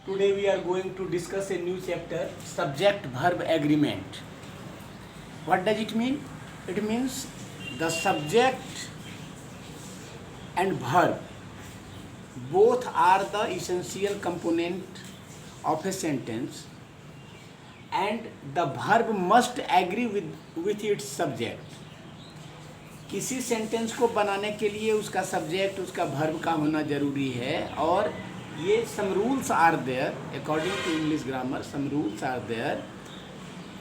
Today we are going to discuss a new chapter, subject verb agreement. What does it mean? It means the subject and verb both are the essential component of a sentence and the verb must agree with its subject. किसी sentence को बनाने के लिए उसका subject उसका verb का होना जरूरी है और ये some rules are there according to English grammar. Some rules are there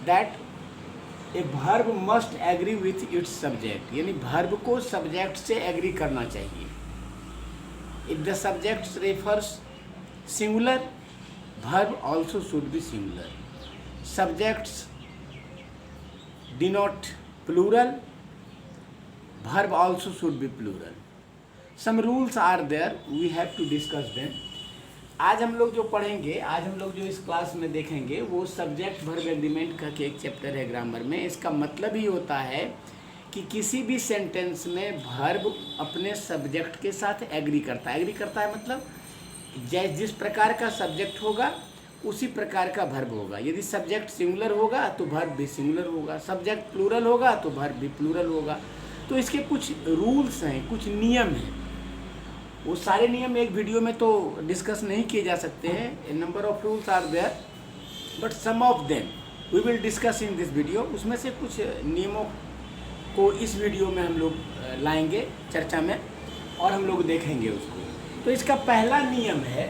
that a verb must agree with its subject, यानी वर्ब को सब्जेक्ट से एग्री करना चाहिए. If the subject refers singular, verb also should be singular. Subjects denote plural, verb also should be plural. Some rules are there, we have to discuss them. आज हम लोग जो पढ़ेंगे, आज हम लोग जो इस क्लास में देखेंगे वो सब्जेक्ट वर्ब एग्रीमेंट का एक चैप्टर है ग्रामर में. इसका मतलब ही होता है कि किसी भी सेंटेंस में वर्ब अपने सब्जेक्ट के साथ एग्री करता है. एग्री करता है मतलब जिस प्रकार का सब्जेक्ट होगा उसी प्रकार का वर्ब होगा. यदि सब्जेक्ट सिंगुलर होगा तो वर्ब भी सिंगुलर होगा, सब्जेक्ट प्लूरल होगा तो वर्ब भी प्लूरल होगा. तो इसके कुछ रूल्स हैं, कुछ नियम हैं. वो सारे नियम एक वीडियो में तो डिस्कस नहीं किए जा सकते हैं. A number of rules are there but some of them we will discuss in this video. उसमें से कुछ नियमों को इस वीडियो में हम लोग लाएंगे चर्चा में और हम लोग देखेंगे उसको. तो इसका पहला नियम है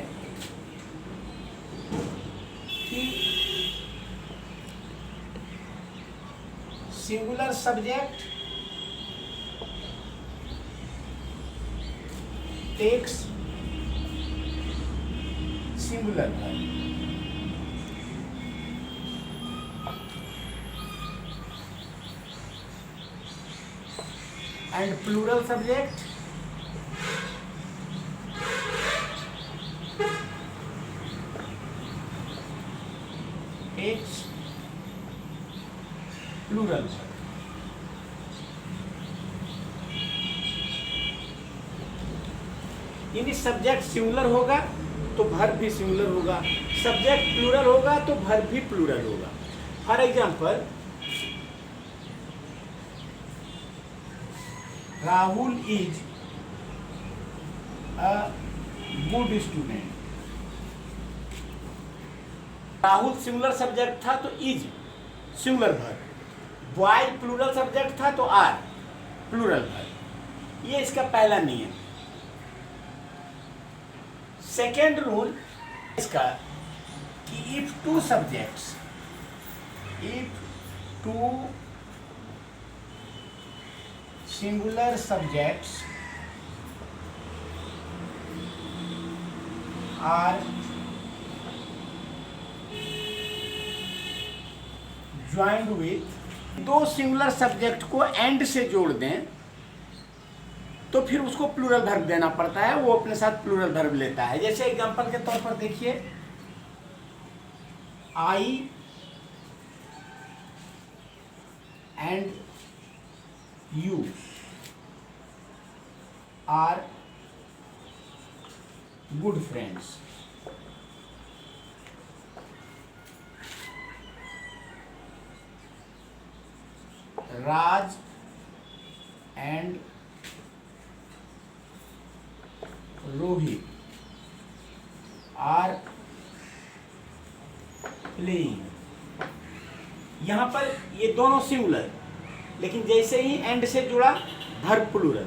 कि singular subject takes singular verb. And plural subject takes plural verb. यानी सब्जेक्ट सिंगुलर होगा तो वर्ब भी सिंगुलर होगा, सब्जेक्ट प्लूरल होगा तो वर्ब भी प्लूरल होगा. For example, Rahul is a good student. Rahul singular subject था तो is singular verb, boy plural subject था तो आर प्लूरल वर्ब. ये इसका पहला नियम. सेकेंड रूल इसका कि if two subjects, if two singular subjects are joined with, दो सिंगुलर सब्जेक्ट को एंड से जोड़ दें तो फिर उसको प्लूरल वर्ब देना पड़ता है. वो अपने साथ प्लूरल वर्ब लेता है. जैसे एग्जांपल के तौर पर देखिए, I and you are good friends. Raj and Rohit are playing. यहां पर ये दोनों सिंगुलर, लेकिन जैसे ही एंड से जुड़ा वर्ब प्लूरल.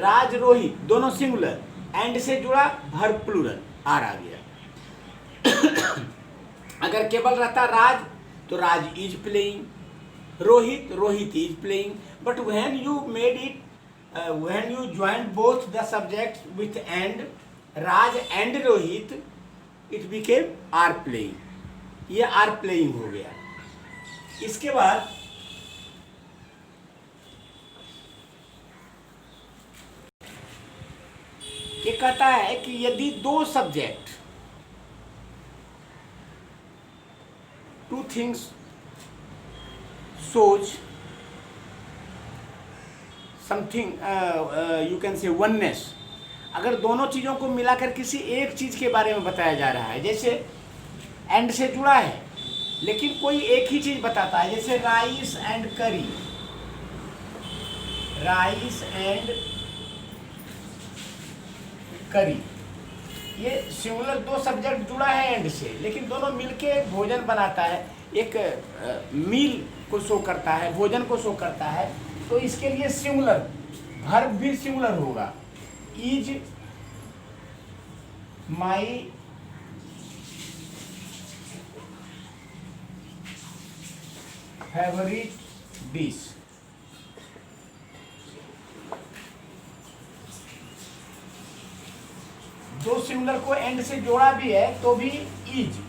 राज रोहित दोनों सिंगुलर, एंड से जुड़ा वर्ब प्लूरल, आर आ गया. अगर केवल रहता राज तो Raj is playing, Rohit Rohit is playing. But when you made it when you joined both the subjects with and, Raj and Rohit, it became are playing. ये are playing हो गया. इसके बाद ये कहता है कि यदि दो subject, two things shows something you can say oneness. अगर दोनों चीज़ों को मिलाकर किसी एक चीज़ के बारे में बताया जा रहा है, जैसे एंड से जुड़ा है लेकिन कोई एक ही चीज़ बताता है, जैसे राइस एंड करी, राइस एंड करी, ये सिंगुलर दो सब्जेक्ट जुड़ा है एंड से, लेकिन दोनों मिलके भोजन बनाता है, एक मील को शो करता है, भोजन को शो करता है। तो इसके लिए सिंगुलर वर्ब भी सिंगुलर होगा, इज माई फेवरेट डिश। दो सिंगुलर को एंड से जोड़ा भी है तो भी इज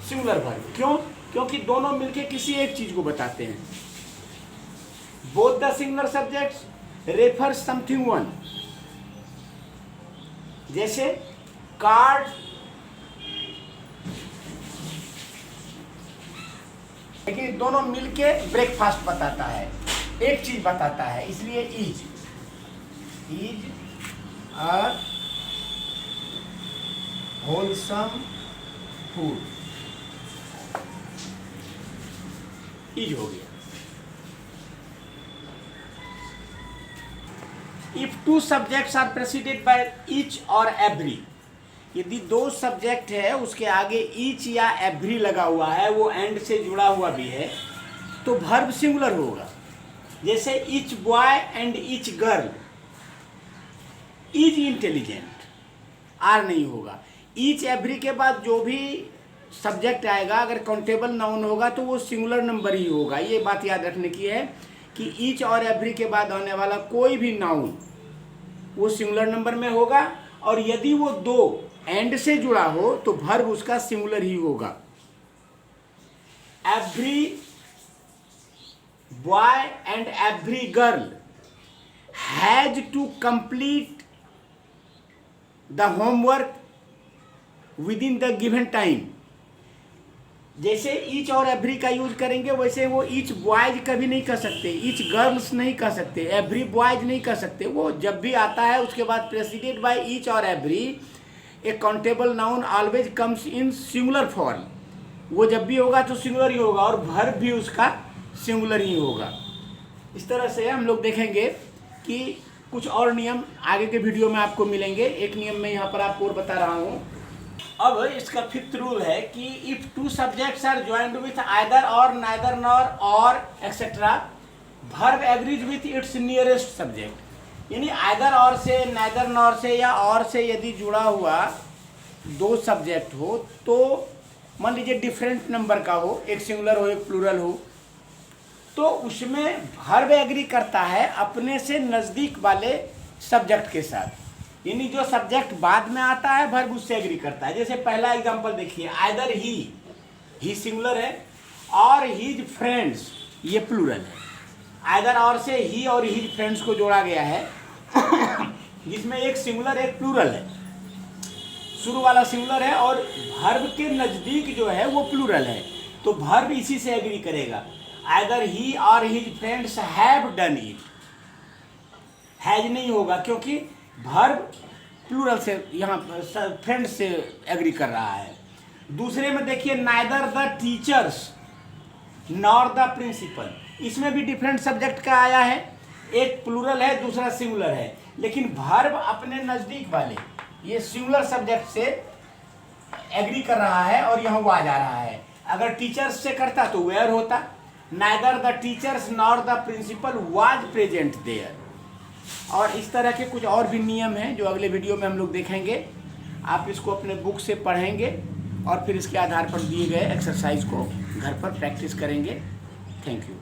सिंगुलर वर्ब, क्यों? क्योंकि दोनों मिलके किसी एक चीज को बताते हैं। Both the singular subjects refer something one, जैसे कार्ड, लेकिन दोनों मिलके ब्रेकफास्ट बताता है, एक चीज बताता है, इसलिए is a wholesome food, is हो गया। If two subjects are preceded by each और एवरी, यदि दो सब्जेक्ट है उसके आगे ईच या एवरी लगा हुआ है, वो एंड से जुड़ा हुआ भी है, तो वर्ब सिंगुलर होगा। जैसे each boy and each girl, is intelligent, are नहीं होगा। ईच एवरी के बाद जो भी सब्जेक्ट आएगा अगर काउंटेबल नाउन होगा तो वो सिंगुलर नंबर ही होगा। ये बात याद रखने की है कि ईच और एवरी के बाद आने वाला कोई भी नाउन वो सिंगुलर नंबर में होगा, और यदि वो दो एंड से जुड़ा हो तो वर्ब उसका सिंगुलर ही होगा। Every boy and every girl has to complete the homework within the given time. जैसे ईच और एवरी का यूज करेंगे वैसे वो ईच बॉयज कभी नहीं कर सकते, ईच गर्ल्स नहीं कर सकते, एवरी बॉयज नहीं कर सकते। वो जब भी आता है उसके बाद प्रेसिडेड बाय ईच और every, A countable noun always comes in singular form. वो जब भी होगा तो सिंगुलर ही होगा और वर्ब भी उसका सिंगुलर ही होगा। इस तरह से हम लोग देखेंगे कि कुछ और नियम आगे के वीडियो में आपको मिलेंगे। एक नियम मैं यहाँ पर आपको और बता रहा हूँ। अब इसका फिफ्थ रूल है कि if two subjects are joined with either or, neither nor और etcetera, verb agrees with its nearest subject. यानी आइदर और से, नाइदर नॉर से या और से यदि जुड़ा हुआ दो सब्जेक्ट हो तो मान लीजिए डिफरेंट नंबर का हो, एक सिंगुलर हो एक प्लूरल हो, तो उसमें वर्ब एग्री करता है अपने से नज़दीक वाले सब्जेक्ट के साथ। यानी जो सब्जेक्ट बाद में आता है वर्ब उससे एग्री करता है। जैसे पहला एग्जांपल देखिए, आइदर ही सिंगुलर है और हीज फ्रेंड्स ये प्लूरल है। आइदर और से ही और हीज फ्रेंड्स को जोड़ा गया है जिसमें एक सिंगुलर एक प्लूरल है। शुरू वाला सिंगुलर है और वर्ब के नज़दीक जो है वो प्लूरल है, तो वर्ब इसी से एग्री करेगा। Either he or his friends have done it, has नहीं होगा क्योंकि वर्ब प्लूरल से यहाँ फ्रेंड से एग्री कर रहा है। दूसरे में देखिए, neither the teachers nor the principal, इसमें भी डिफरेंट सब्जेक्ट का आया है, एक प्लूरल है दूसरा सिंगुलर है, लेकिन वर्ब अपने नज़दीक वाले ये सिंगुलर सब्जेक्ट से एग्री कर रहा है और यहाँ वो आ जा रहा है। अगर टीचर्स से करता तो वेयर होता, neither the teachers nor the principal was present there. और इस तरह के कुछ और भी नियम हैं जो अगले वीडियो में हम लोग देखेंगे। आप इसको अपने बुक से पढ़ेंगे और फिर इसके आधार पर दिए गए एक्सरसाइज को घर पर प्रैक्टिस करेंगे। Thank you.